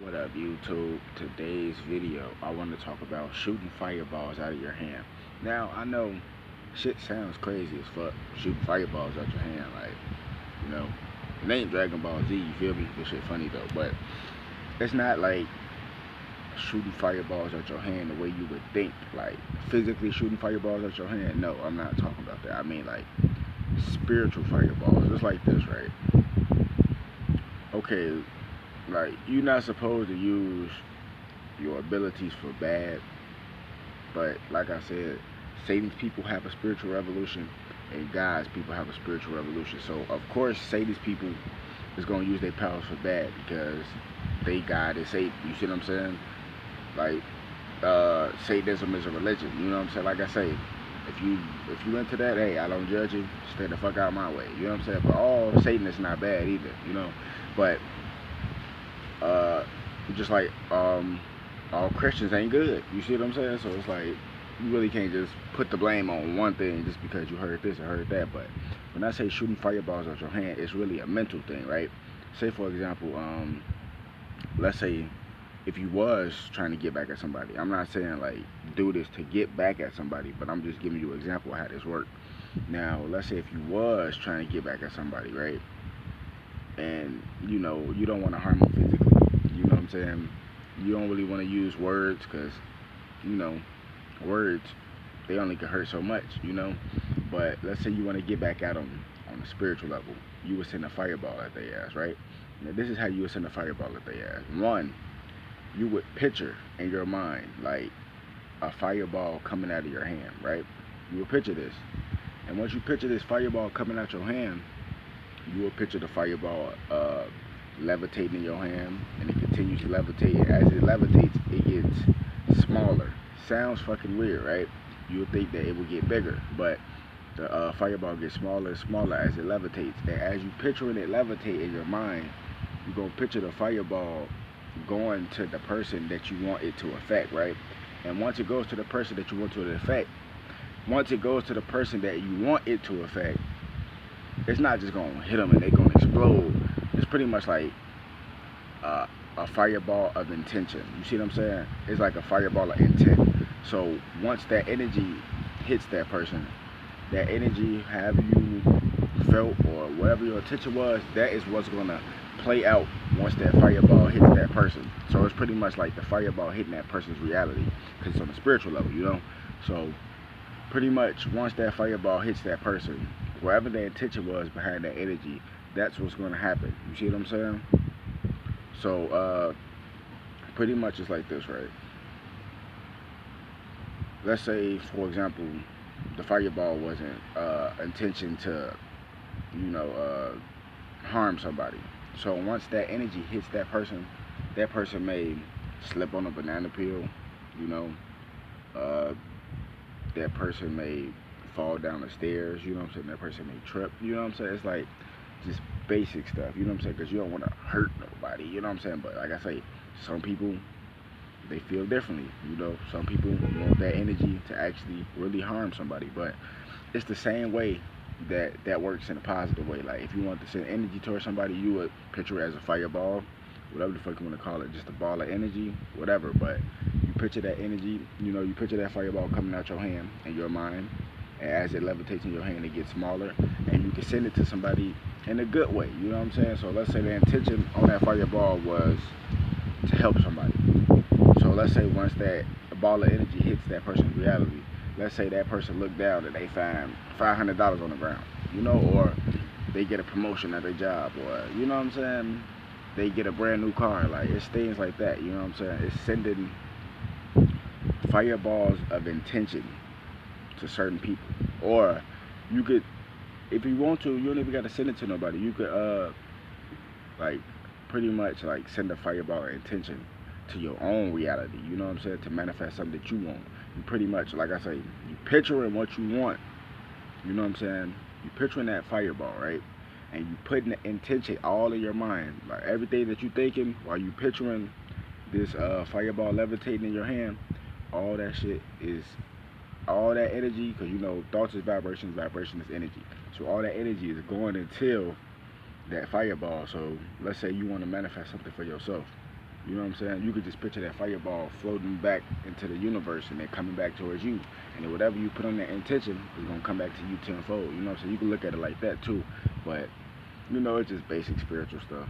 What up, YouTube? Today's video, I want to talk about shooting fireballs out of your hand. Now, I know shit sounds crazy as fuck, shooting fireballs out your hand. Like, you know, it ain't Dragon Ball Z, you feel me? This shit funny though, but it's not like shooting fireballs out your hand the way you would think. Like, physically shooting fireballs out your hand. No, I'm not talking about that. I mean, like, spiritual fireballs. Just like this, right? Okay, like, you're not supposed to use your abilities for bad. But like I said, Satan's people have a spiritual revolution, and God's people have a spiritual revolution. So of course, Satan's people is gonna use their powers for bad because they God is Satan. You see what I'm saying? Like Satanism is a religion. You know what I'm saying? Like I say, if you into that, hey, I don't judge you. Stay the fuck out my way. You know what I'm saying? But all Satan is not bad either. You know, but uh, just like all Christians ain't good. You see what I'm saying? So it's like you really can't just put the blame on one thing just because you heard this or heard that. But when I say shooting fireballs out your hand, it's really a mental thing, right? Say for example, let's say if you was trying to get back at somebody. I'm not saying like do this to get back at somebody, but I'm just giving you an example of how this works. Now, let's say if you was trying to get back at somebody, right? And you don't want to harm them physically. You know what I'm saying? You don't really want to use words because you know words they only can hurt so much. But let's say you want to get back at them on a spiritual level. You would send a fireball at their ass, right? Now this is how you would send a fireball at their ass. One, you would picture in your mind like a fireball coming out of your hand, right? You would picture this, and once you picture this fireball coming out your hand, you will picture the fireball levitating in your hand, and it continues to levitate. And as it levitates, it gets smaller. Sounds fucking weird, right? You would think that it would get bigger, but the fireball gets smaller and smaller as it levitates. And as you picturing it levitate in your mind, you're gonna picture the fireball going to the person that you want it to affect, right? And once it goes to the person that you want to affect, once it goes to the person that you want it to affect, it's not just gonna hit them and they're gonna explode. It's pretty much like uh, a fireball of intention. You see what I'm saying? It's like a fireball of intent. So once that energy hits that person, that energy have you felt or whatever your intention was, that is what's gonna play out once that fireball hits that person. So it's pretty much like the fireball hitting that person's reality because it's on a spiritual level, you know. So pretty much once that fireball hits that person, whatever the intention was behind that energy, that's what's going to happen. You see what I'm saying? So pretty much it's like this, right? Let's say, for example, the fireball wasn't intention to, you know, harm somebody. So once that energy hits that person may slip on a banana peel, you know, uh, that person may fall down the stairs, you know what I'm saying? That person may trip, you know what I'm saying? It's like just basic stuff, you know what I'm saying? Because you don't want to hurt nobody, you know what I'm saying? But like I say, some people, they feel differently, you know? Some people want that energy to actually really harm somebody, but it's the same way that works in a positive way. Like if you want to send energy towards somebody, you would picture it as a fireball, whatever the fuck you want to call it, just a ball of energy, whatever. But you picture that energy, you picture that fireball coming out your hand and your mind, and as it levitates in your hand, it gets smaller, and you can send it to somebody in a good way. You know what I'm saying? So let's say the intention on that fireball was to help somebody. So let's say once that ball of energy hits that person's reality, let's say that person looked down and they find $500 on the ground, or they get a promotion at their job, or you know what I'm saying, they get a brand new car. Like it's things like that. You know what I'm saying? It's sending fireballs of intention to certain people, or you could, if you want to, you don't even got to send it to nobody. You could like pretty much like send a fireball of intention to your own reality, you know what I'm saying, to manifest something that you want. You pretty much, like I say, you picturing what you want, you know what I'm saying, you picturing that fireball, right, and you putting the intention all in your mind, like everything that you thinking while you picturing this fireball levitating in your hand, all that shit is, all that energy, because thoughts is vibrations, vibration is energy, so all that energy is going until that fireball. So let's say you want to manifest something for yourself. You know what I'm saying? You could just picture that fireball floating back into the universe and then coming back towards you. And then whatever you put on that intention is gonna come back to you tenfold. You know what I'm saying? You can look at it like that too. But you know, it's just basic spiritual stuff.